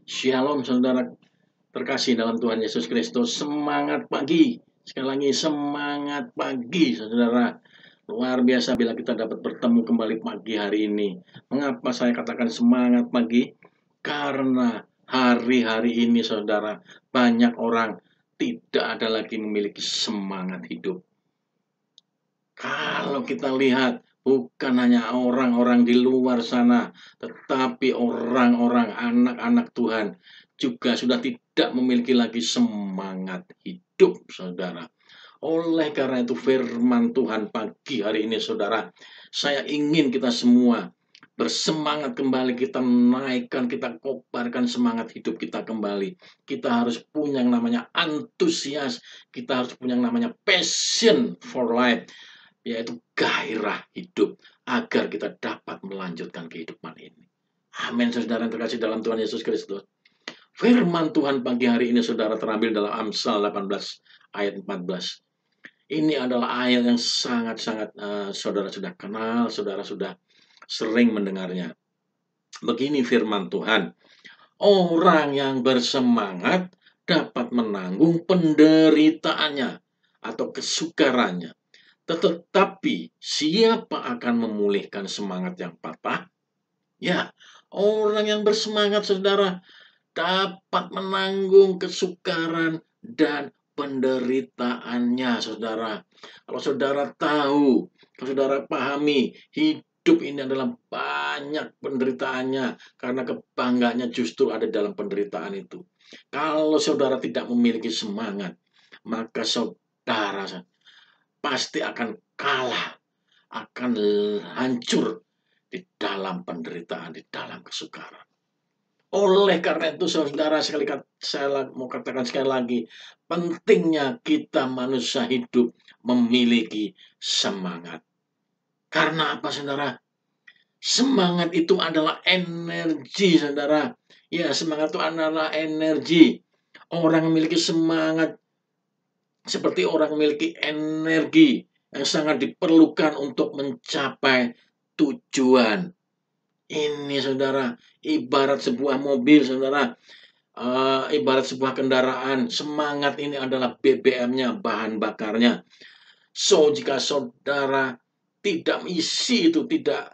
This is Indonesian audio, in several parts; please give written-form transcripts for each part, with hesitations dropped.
Shalom saudara terkasih dalam Tuhan Yesus Kristus. Semangat pagi. Sekali lagi semangat pagi saudara. Luar biasa bila kita dapat bertemu kembali pagi hari ini. Mengapa saya katakan semangat pagi? Karena hari-hari ini saudara, banyak orang tidak ada lagi memiliki semangat hidup. Kalau kita lihat, bukan hanya orang-orang di luar sana, tetapi orang-orang anak-anak Tuhan juga sudah tidak memiliki lagi semangat hidup, saudara. Oleh karena itu firman Tuhan pagi hari ini, saudara, saya ingin kita semua bersemangat kembali, kita menaikkan, kita kobarkan semangat hidup kita kembali. Kita harus punya yang namanya antusias, kita harus punya yang namanya passion for life, yaitu gairah hidup agar kita dapat melanjutkan kehidupan ini. Amin, saudara yang terkasih dalam Tuhan Yesus Kristus. Firman Tuhan pagi hari ini saudara terambil dalam Amsal 18 ayat 14. Ini adalah ayat yang sangat-sangat saudara sudah kenal, saudara sudah sering mendengarnya. Begini firman Tuhan, orang yang bersemangat dapat menanggung penderitaannya atau kesukarannya. Tetapi siapa akan memulihkan semangat yang patah? Ya, orang yang bersemangat saudara dapat menanggung kesukaran dan penderitaannya saudara. Kalau saudara tahu, kalau saudara pahami, hidup ini adalah banyak penderitaannya karena kebanggaannya justru ada dalam penderitaan itu. Kalau saudara tidak memiliki semangat, maka saudara pasti akan kalah, akan hancur di dalam penderitaan, di dalam kesukaran. Oleh karena itu, saudara, saya mau katakan sekali lagi, pentingnya kita manusia hidup memiliki semangat. Karena apa, saudara? Semangat itu adalah energi, saudara. Ya, semangat itu adalah energi. Orang memiliki semangat seperti orang memiliki energi yang sangat diperlukan untuk mencapai tujuan. Ini saudara, ibarat sebuah mobil saudara, ibarat sebuah kendaraan. Semangat ini adalah BBM-nya, bahan bakarnya. So, jika saudara tidak isi itu, tidak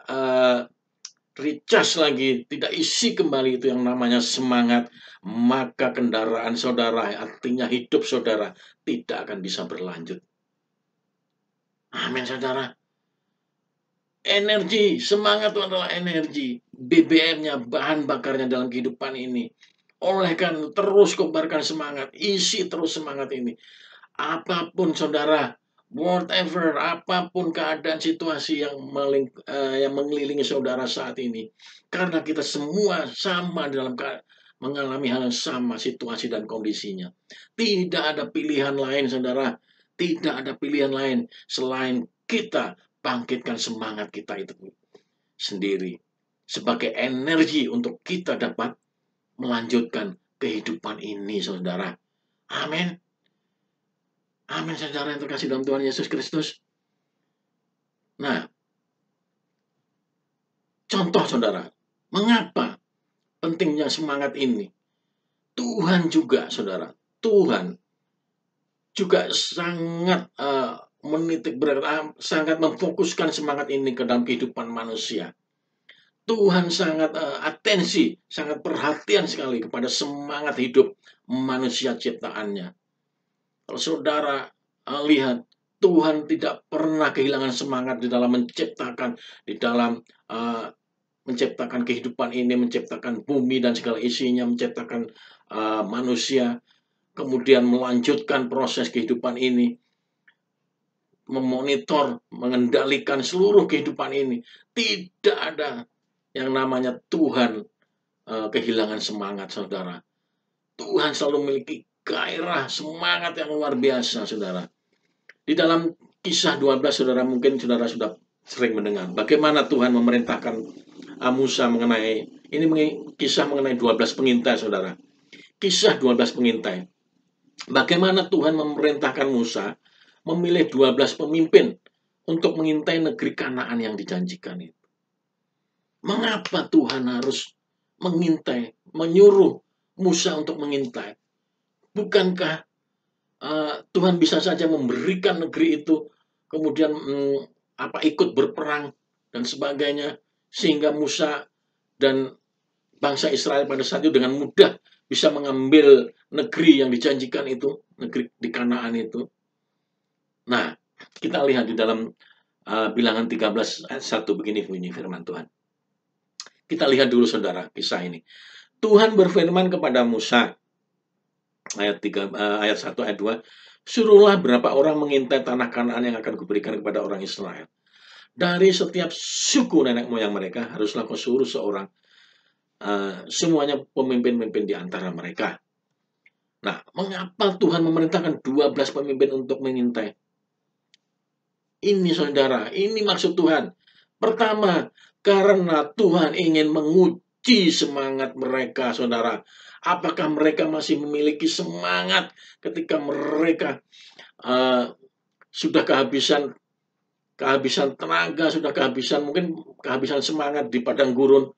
recharge lagi, tidak isi kembali itu yang namanya semangat, maka kendaraan saudara, artinya hidup saudara, tidak akan bisa berlanjut. Amin, saudara. Energi, semangat itu adalah energi. BBM-nya, bahan bakarnya dalam kehidupan ini. Oleh karena terus kobarkan semangat, isi terus semangat ini. Apapun saudara, whatever, apapun keadaan situasi yang mengelilingi saudara saat ini. Karena kita semua sama dalam mengalami hal yang sama situasi dan kondisinya. Tidak ada pilihan lain saudara. Tidak ada pilihan lain selain kita bangkitkan semangat kita itu sendiri. Sebagai energi untuk kita dapat melanjutkan kehidupan ini saudara. Amin. Amin saudara yang terkasih dalam Tuhan Yesus Kristus. Nah, contoh saudara, mengapa pentingnya semangat ini? Tuhan juga saudara, Tuhan juga sangat menitik berat, sangat memfokuskan semangat ini ke dalam kehidupan manusia. Tuhan sangat atensi, sangat perhatian sekali kepada semangat hidup manusia ciptaannya. Kalau saudara lihat, Tuhan tidak pernah kehilangan semangat di dalam menciptakan, di dalam menciptakan kehidupan ini, menciptakan bumi dan segala isinya, menciptakan manusia, kemudian melanjutkan proses kehidupan ini, memonitor, mengendalikan seluruh kehidupan ini. Tidak ada yang namanya Tuhan kehilangan semangat, saudara. Tuhan selalu memiliki gairah, semangat yang luar biasa, saudara. Di dalam Kisah 12, saudara, mungkin saudara sudah sering mendengar bagaimana Tuhan memerintahkan Musa mengenai, ini kisah mengenai 12 pengintai, saudara. Kisah 12 pengintai. Bagaimana Tuhan memerintahkan Musa memilih 12 pemimpin untuk mengintai negeri Kanaan yang dijanjikan itu. Mengapa Tuhan harus mengintai, menyuruh Musa untuk mengintai? Bukankah Tuhan bisa saja memberikan negeri itu, kemudian ikut berperang dan sebagainya, sehingga Musa dan bangsa Israel pada saat itu dengan mudah bisa mengambil negeri yang dijanjikan itu, negeri di Kanaan itu. Nah, kita lihat di dalam Bilangan 13 ayat 1 begini bunyi firman Tuhan. Kita lihat dulu saudara kisah ini. Tuhan berfirman kepada Musa, ayat 1 ayat 2, suruhlah berapa orang mengintai tanah Kanaan yang akan kuberikan kepada orang Israel. Dari setiap suku nenek moyang mereka haruslah kau suruh seorang, semuanya pemimpin-pemimpin di antara mereka. Nah, mengapa Tuhan memerintahkan 12 pemimpin untuk mengintai? Ini saudara, ini maksud Tuhan. Pertama, karena Tuhan ingin menguji semangat mereka, saudara. Apakah mereka masih memiliki semangat ketika mereka sudah kehabisan tenaga, sudah mungkin kehabisan semangat di padang gurun.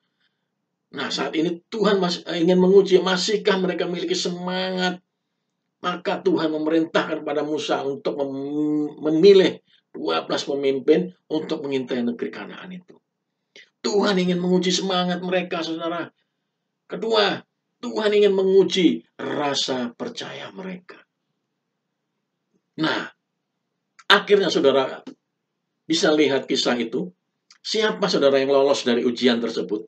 Nah, saat ini Tuhan ingin menguji, masihkah mereka memiliki semangat? Maka Tuhan memerintahkan kepada Musa untuk memilih 12 pemimpin untuk mengintai negeri Kanaan itu. Tuhan ingin menguji semangat mereka, saudara. Kedua, Tuhan ingin menguji rasa percaya mereka. Nah, akhirnya saudara bisa lihat kisah itu. Siapa saudara yang lolos dari ujian tersebut?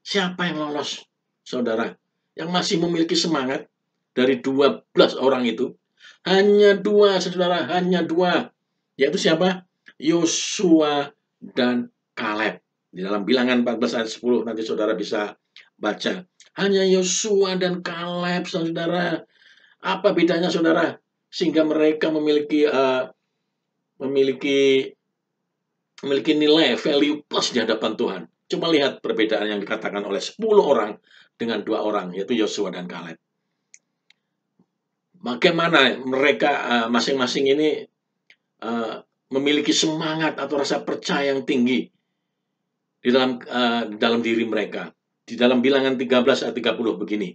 Siapa yang lolos, saudara? Yang masih memiliki semangat dari 12 orang itu? Hanya dua, saudara. Hanya dua. Yaitu siapa? Yosua dan Kaleb. Di dalam Bilangan 14 ayat 10 nanti saudara bisa baca. Hanya Yosua dan Kaleb, saudara. Apa bedanya, saudara? Sehingga mereka memiliki nilai value plus di hadapan Tuhan. Coba lihat perbedaan yang dikatakan oleh 10 orang dengan 2 orang, yaitu Yosua dan Kaleb. Bagaimana mereka masing-masing ini memiliki semangat atau rasa percaya yang tinggi di dalam diri mereka. Di dalam Bilangan 13 ayat 30 begini.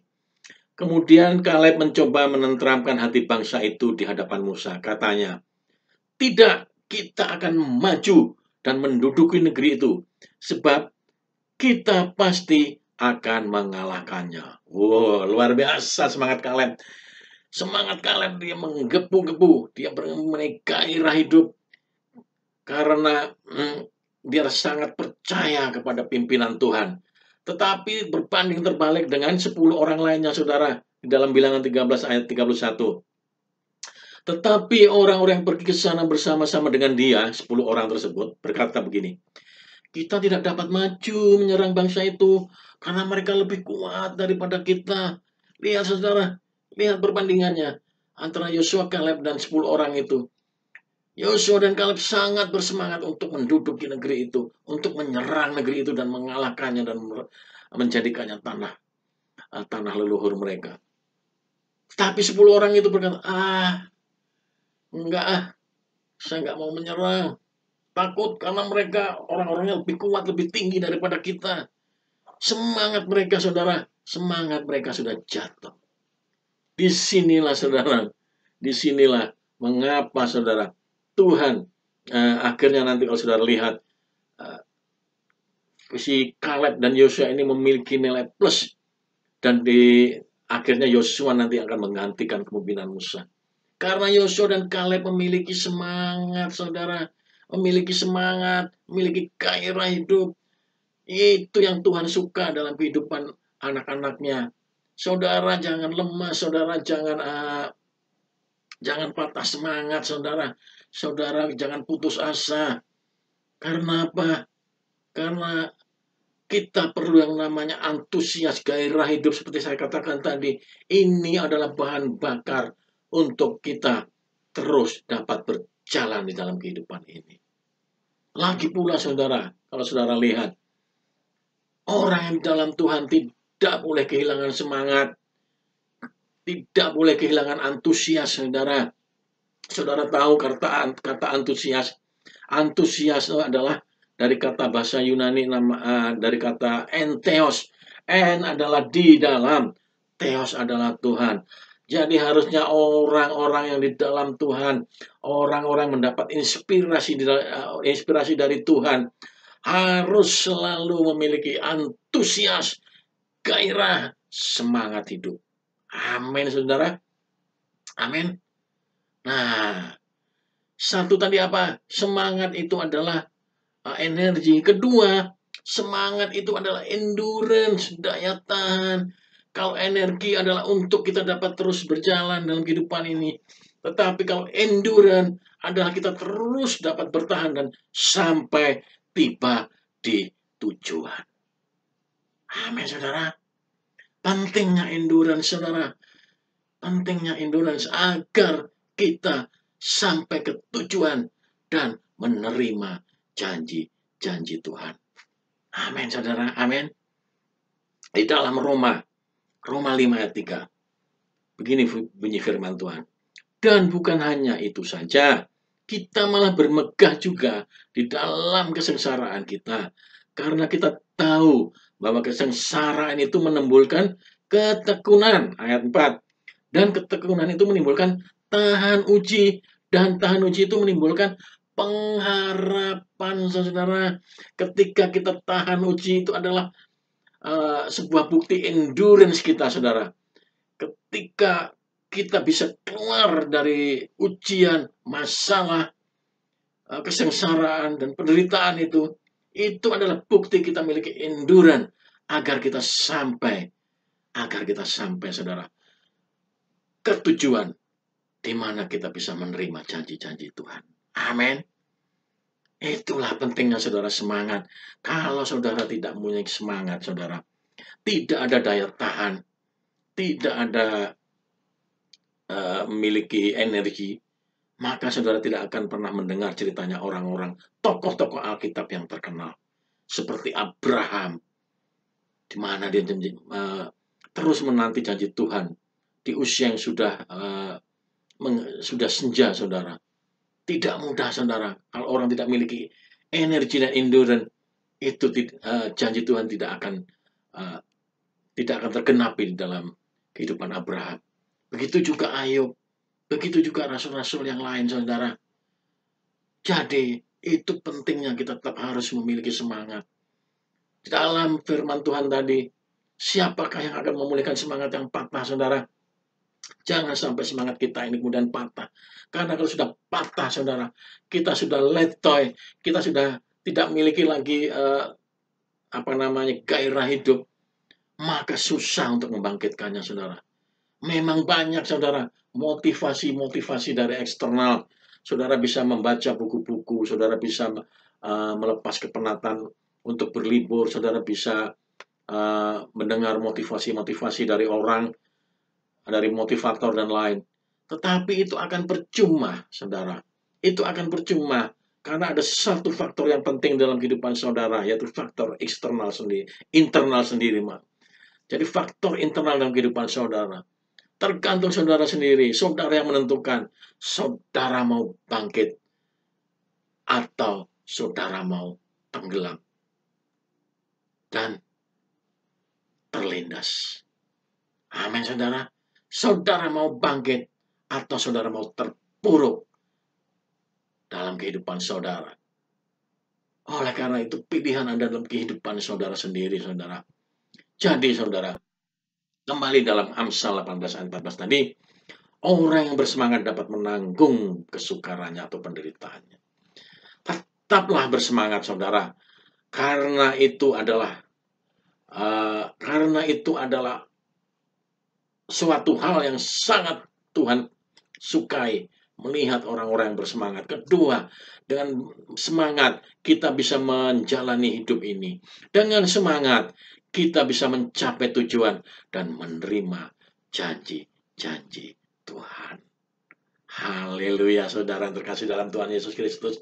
Kemudian Kaleb mencoba menenteramkan hati bangsa itu di hadapan Musa. Katanya, tidak, kita akan maju dan menduduki negeri itu, sebab kita pasti akan mengalahkannya. Wow, luar biasa semangat Kaleb. Semangat Kaleb, dia menggebu-gebu, dia gairah hidup karena dia sangat percaya kepada pimpinan Tuhan. Tetapi berbanding terbalik dengan 10 orang lainnya, saudara, di dalam Bilangan 13 ayat 31. Tetapi orang-orang yang pergi ke sana bersama-sama dengan dia, 10 orang tersebut, berkata begini, kita tidak dapat maju menyerang bangsa itu karena mereka lebih kuat daripada kita. Lihat saudara, lihat perbandingannya antara Yosua, Kaleb, dan 10 orang itu. Yosua dan Kaleb sangat bersemangat untuk menduduki negeri itu, untuk menyerang negeri itu dan mengalahkannya dan menjadikannya tanah leluhur mereka. Tapi 10 orang itu berkata, enggak, saya enggak mau menyerang. Takut karena mereka orang-orangnya lebih kuat, lebih tinggi daripada kita. Semangat mereka, saudara, semangat mereka sudah jatuh. Disinilah, saudara, disinilah mengapa, saudara, Tuhan akhirnya nanti kalau saudara lihat si Kaleb dan Yosua ini memiliki nilai plus, dan akhirnya Yosua nanti akan menggantikan kepemimpinan Musa. Karena Yosua dan Kaleb memiliki semangat, saudara, memiliki semangat, memiliki gairah hidup. Itu yang Tuhan suka dalam kehidupan anak-anaknya. Saudara jangan lemah, saudara jangan patah semangat, saudara. Saudara jangan putus asa. Karena apa? Karena kita perlu yang namanya antusias, gairah hidup seperti saya katakan tadi. Ini adalah bahan bakar untuk kita terus dapat berjalan di dalam kehidupan ini. Lagi pula, saudara, kalau saudara lihat, orang yang dalam Tuhan tidak boleh kehilangan semangat, tidak boleh kehilangan antusias, saudara. Saudara tahu kata antusias. Antusias adalah dari kata bahasa Yunani, dari kata entheos. En adalah di dalam, Theos adalah Tuhan. Jadi harusnya orang-orang yang di dalam Tuhan, orang-orang mendapat inspirasi dari Tuhan, harus selalu memiliki antusias, gairah, semangat hidup. Amin, saudara. Amin. Nah, satu tadi apa? Semangat itu adalah energi. Kedua, semangat itu adalah endurance, daya tahan. Kalau energi adalah untuk kita dapat terus berjalan dalam kehidupan ini. Tetapi kalau endurance adalah kita terus dapat bertahan dan sampai tiba di tujuan. Amin, saudara. Pentingnya endurance, saudara. Pentingnya endurance agar kita sampai ke tujuan dan menerima janji-janji Tuhan. Amin, saudara. Amin. Di dalam Roma 5 ayat 3. Begini bunyi firman Tuhan. Dan bukan hanya itu saja, kita malah bermegah juga di dalam kesengsaraan kita. Karena kita tahu bahwa kesengsaraan itu menimbulkan ketekunan. Ayat 4. Dan ketekunan itu menimbulkan tahan uji. Dan tahan uji itu menimbulkan pengharapan, saudara. Ketika kita tahan uji itu adalah sebuah bukti endurance kita, saudara. Ketika kita bisa keluar dari ujian, masalah, kesengsaraan, dan penderitaan itu adalah bukti kita memiliki endurance agar kita sampai, saudara, ke tujuan di mana kita bisa menerima janji-janji Tuhan. Amin. Itulah pentingnya saudara semangat. Kalau saudara tidak punya semangat, saudara, tidak ada daya tahan, tidak ada memiliki energi, maka saudara tidak akan pernah mendengar ceritanya orang-orang tokoh-tokoh Alkitab yang terkenal. Seperti Abraham, di mana dia terus menanti janji Tuhan di usia yang sudah senja, saudara. Tidak mudah, saudara. Kalau orang tidak memiliki energi dan endurance, itu janji Tuhan tidak akan tergenapi dalam kehidupan Abraham. Begitu juga Ayub, begitu juga rasul-rasul yang lain, saudara. Jadi, itu pentingnya kita tetap harus memiliki semangat. Dalam firman Tuhan tadi, siapakah yang akan memulihkan semangat yang patah, saudara? Jangan sampai semangat kita ini kemudian patah. Karena kalau sudah patah, saudara, kita sudah letoy, kita sudah tidak memiliki lagi gairah hidup, maka susah untuk membangkitkannya, saudara. Memang banyak, saudara, motivasi-motivasi dari eksternal. Saudara bisa membaca buku-buku, saudara bisa melepas kepenatan untuk berlibur, saudara bisa mendengar motivasi-motivasi dari orang, dari motivator dan lain. Tetapi itu akan percuma, saudara. Itu akan percuma karena ada satu faktor yang penting dalam kehidupan saudara, yaitu faktor eksternal sendiri, internal sendiri, Mak. Jadi faktor internal dalam kehidupan saudara. Tergantung saudara sendiri, saudara yang menentukan saudara mau bangkit atau saudara mau tenggelam dan terlindas. Amin, saudara. Saudara mau bangkit atau saudara mau terpuruk dalam kehidupan saudara. Oleh karena itu pilihan Anda dalam kehidupan saudara sendiri, saudara. Jadi, saudara, kembali dalam Amsal 18 ayat 14 tadi, orang yang bersemangat dapat menanggung kesukarannya atau penderitaannya. Tetaplah bersemangat, saudara, karena itu adalah suatu hal yang sangat Tuhan sukai, melihat orang-orang yang bersemangat. Kedua, dengan semangat kita bisa menjalani hidup ini. Dengan semangat kita bisa mencapai tujuan dan menerima janji-janji Tuhan. Haleluya, saudara yang terkasih dalam Tuhan Yesus Kristus.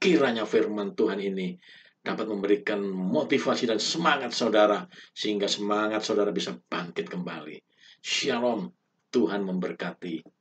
Kiranya firman Tuhan ini dapat memberikan motivasi dan semangat saudara, sehingga semangat saudara bisa bangkit kembali. Shalom, Tuhan memberkati.